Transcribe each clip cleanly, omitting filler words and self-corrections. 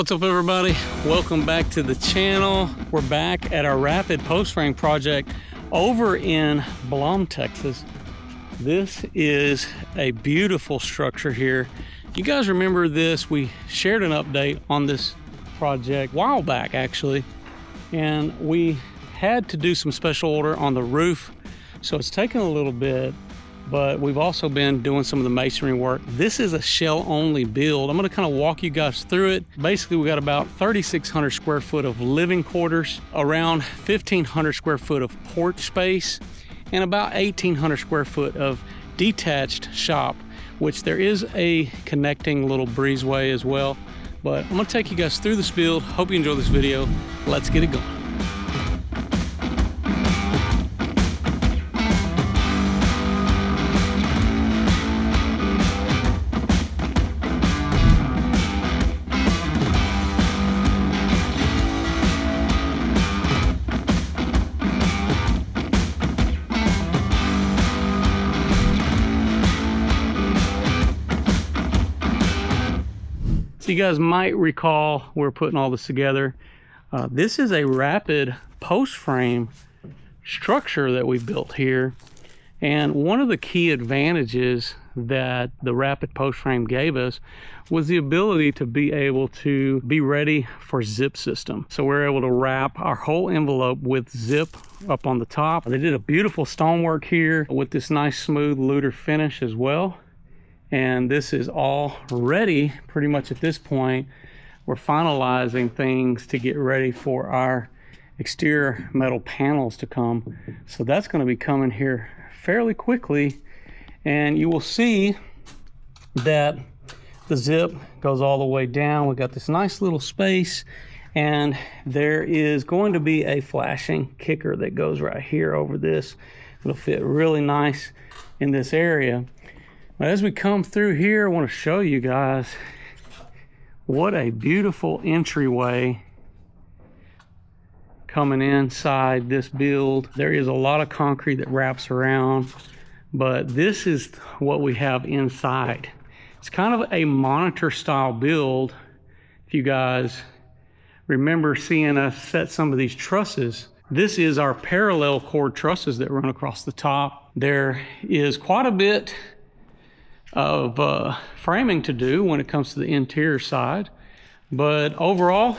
What's up, everybody? Welcome back to the channel. We're back at our rapid post frame project over in Blum, Texas. This is a beautiful structure here. You guys remember this? We shared an update on this project a while back, actually, and we had to do some special order on the roof, so it's taken a little bit, but we've also been doing some of the masonry work. This is a shell only build. I'm going to kind of walk you guys through it. Basically, we got about 3,600 square foot of living quarters, around 1,500 square foot of porch space, and about 1,800 square foot of detached shop, which there is a connecting little breezeway as well. But I'm going to take you guys through this build. Hope you enjoy this video. Let's get it going. You guys might recall we're putting all this together. This is a rapid post frame structure that we built here, and one of the key advantages that the rapid post frame gave us was the ability to be able to be ready for zip system. So we're able to wrap our whole envelope with zip up on the top. They did a beautiful stonework here with this nice smooth luder finish as well. And this is all ready pretty much at this point. We're finalizing things to get ready for our exterior metal panels to come. So that's going to be coming here fairly quickly. And you will see that the zip goes all the way down. We got this nice little space, and there is going to be a flashing kicker that goes right here over this. It'll fit really nice in this area. As we come through here, I want to show you guys what a beautiful entryway coming inside this build. There is a lot of concrete that wraps around, but this is what we have inside. It's kind of a monitor style build. If you guys remember seeing us set some of these trusses, this is our parallel cord trusses that run across the top. There is quite a bit of framing to do when it comes to the interior side, but overall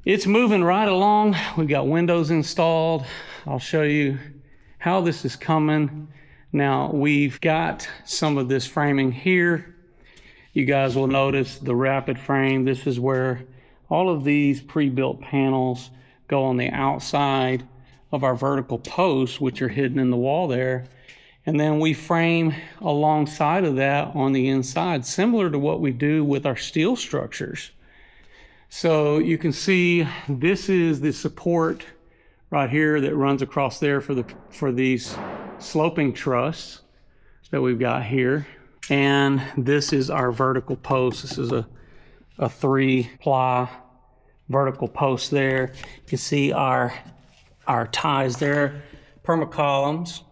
it's moving right along. We've got windows installed. I'll show you how this is coming. Now we've got some of this framing here. You guys will notice the rapid frame. This is where all of these pre-built panels go on the outside of our vertical posts, which are hidden in the wall there. And then we frame alongside of that on the inside, similar to what we do with our steel structures. So you can see this is the support right here that runs across there for these sloping truss that we've got here. And this is our vertical post. This is a 3-ply vertical post there. You can see our ties there, permacolumns,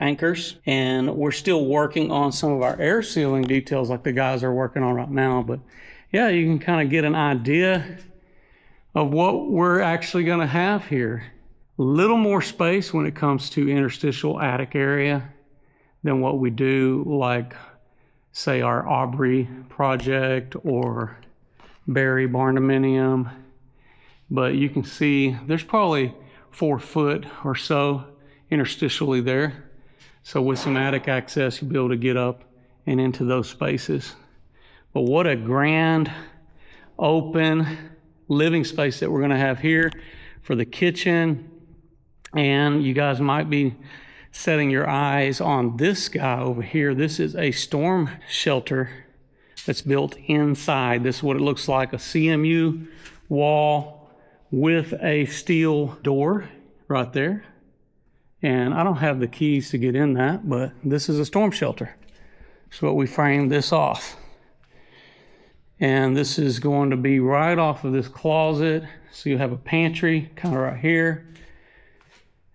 anchors, and we're still working on some of our air sealing details like the guys are working on right now. But yeah, you can kind of get an idea of what we're actually going to have here. A little more space when it comes to interstitial attic area than what we do, like say our Aubrey project or Barry Barndominium. But you can see there's probably 4 foot or so interstitially there. So with some attic access, you'll be able to get up and into those spaces. But what a grand open living space that we're going to have here for the kitchen. And you guys might be setting your eyes on this guy over here. This is a storm shelter that's built inside. This is what it looks like, a CMU wall with a steel door right there. And I don't have the keys to get in that, but this is a storm shelter. So we framed this off. And this is going to be right off of this closet. So you have a pantry kind of right here.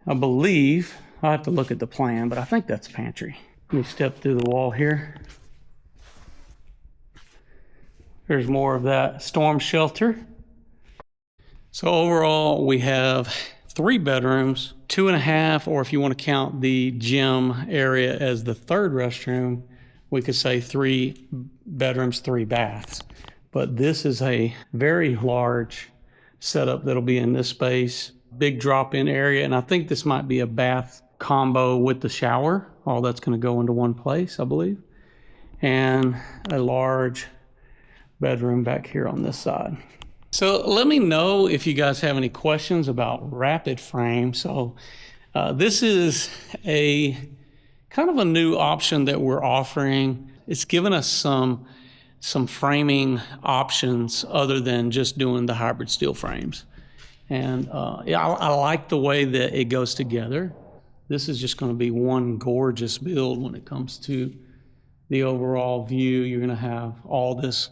I believe, I'll have to look at the plan, but I think that's pantry. Let me step through the wall here. There's more of that storm shelter. So overall, we have 3 bedrooms, 2.5, or if you want to count the gym area as the 3rd restroom, we could say 3 bedrooms, 3 baths. But this is a very large setup that'll be in this space. Big drop-in area, and I think this might be a bath combo with the shower. All that's going to go into one place, I believe. And a large bedroom back here on this side. So let me know if you guys have any questions about rapid frame. So this is a kind of a new option that we're offering. It's given us some framing options other than just doing the hybrid steel frames. And yeah, I like the way that it goes together. This is just going to be one gorgeous build when it comes to the overall view. You're going to have all this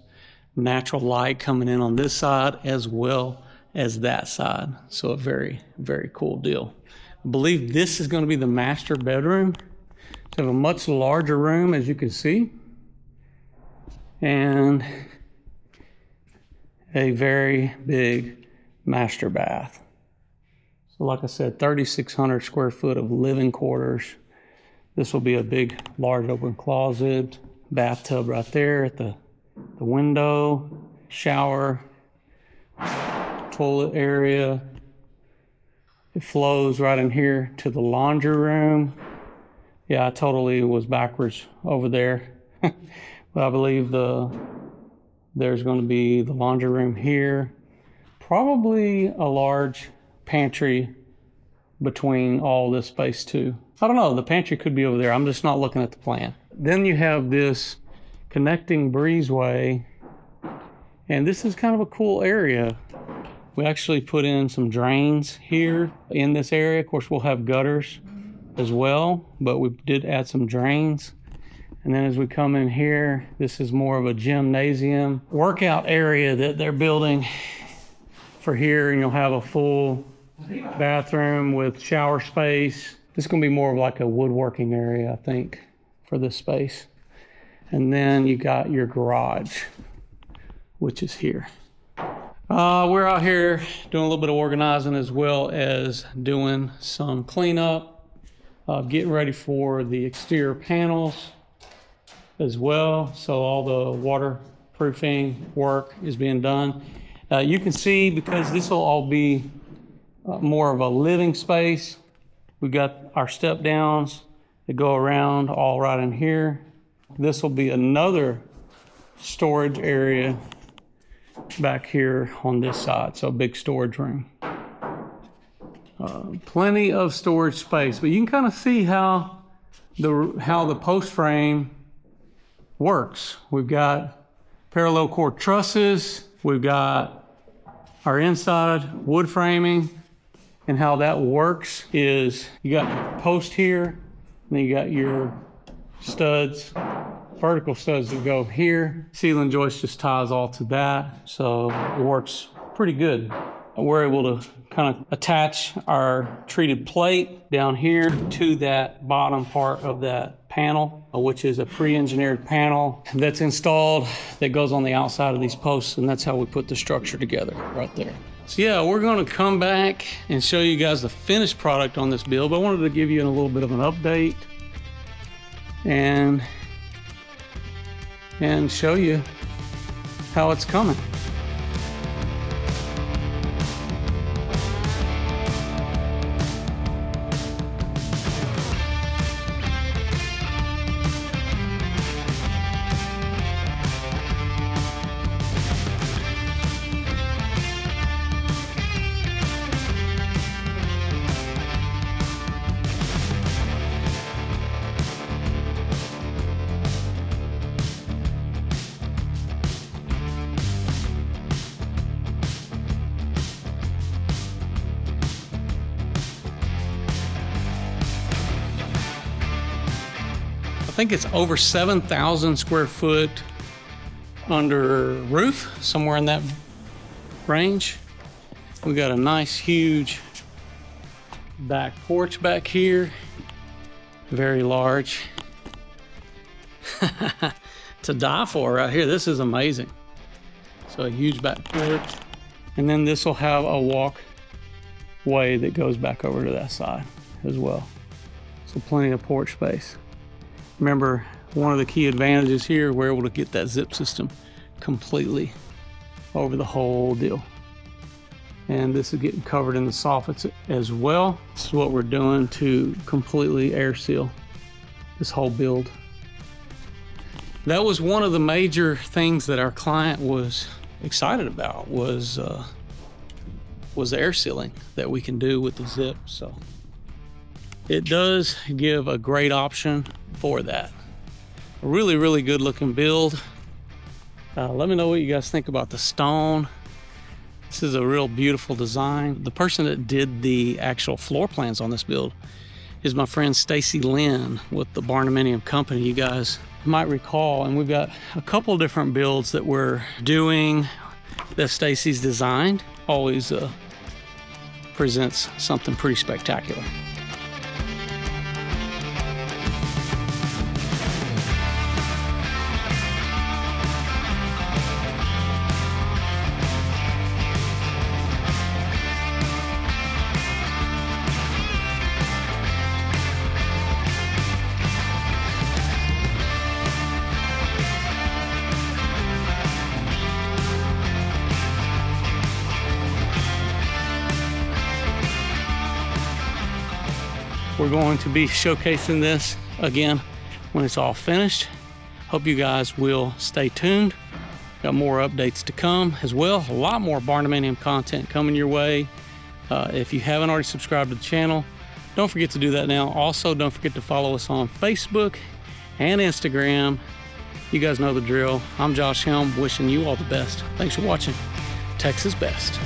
natural light coming in on this side as well as that side. So a very, very cool deal. I believe this is going to be the master bedroom. So have a much larger room, as you can see, and a very big master bath. So like I said, 3,600 square foot of living quarters. This will be a big, large open closet, bathtub right there at the window, shower, toilet area. It flows right in here to the laundry room. Yeah, I totally was backwards over there. But I believe there's going to be the laundry room here. Probably a large pantry between all this space too. I don't know, the pantry could be over there. I'm just not looking at the plan. Then you have this connecting breezeway, and this is kind of a cool area. We actually put in some drains here in this area. Of course, we'll have gutters as well, but we did add some drains. And then as we come in here, this is more of a gymnasium workout area that they're building for here, and you'll have a full bathroom with shower space. This is going to be more of like a woodworking area, I think, for this space. And then you got your garage, which is here. We're out here doing a little bit of organizing as well as doing some cleanup, getting ready for the exterior panels as well. So all the waterproofing work is being done. You can see, because this will all be more of a living space, we've got our step downs that go around all right in here. This will be another storage area back here on this side, so a big storage room. Plenty of storage space, but you can kind of see how the post frame works. We've got parallel core trusses, we've got our inside wood framing, and how that works is you got your post here, and then you got your studs, vertical studs that go here. Ceiling joist just ties all to that, so it works pretty good. We're able to kind of attach our treated plate down here to that bottom part of that panel, which is a pre-engineered panel that's installed that goes on the outside of these posts, and that's how we put the structure together right there. So yeah, we're going to come back and show you guys the finished product on this build, but I wanted to give you a little bit of an update and show you how it's coming. I think it's over 7,000 square foot under roof, somewhere in that range. We got a nice huge back porch back here, very large. To die for right here. This is amazing. So a huge back porch. And then this will have a walkway that goes back over to that side as well. So plenty of porch space. Remember, one of the key advantages here, we're able to get that zip system completely over the whole deal. And this is getting covered in the soffits as well. This is what we're doing to completely air seal this whole build. That was one of the major things that our client was excited about, was the air sealing that we can do with the zip. So it does give a great option for that. A really, really good looking build. Let me know what you guys think about the stone. This is a real beautiful design. The person that did the actual floor plans on this build is my friend Stacy Lynn with the Barndominium company. You guys might recall, and we've got a couple different builds that we're doing that Stacy's designed. Always presents something pretty spectacular. We're going to be showcasing this again when it's all finished. Hope you guys will stay tuned. Got more updates to come as well. A lot more Barndominium content coming your way. If you haven't already subscribed to the channel, don't forget to do that now. Also, don't forget to follow us on Facebook and Instagram. You guys know the drill. I'm Josh Helm, wishing you all the best. Thanks for watching. Texas Best.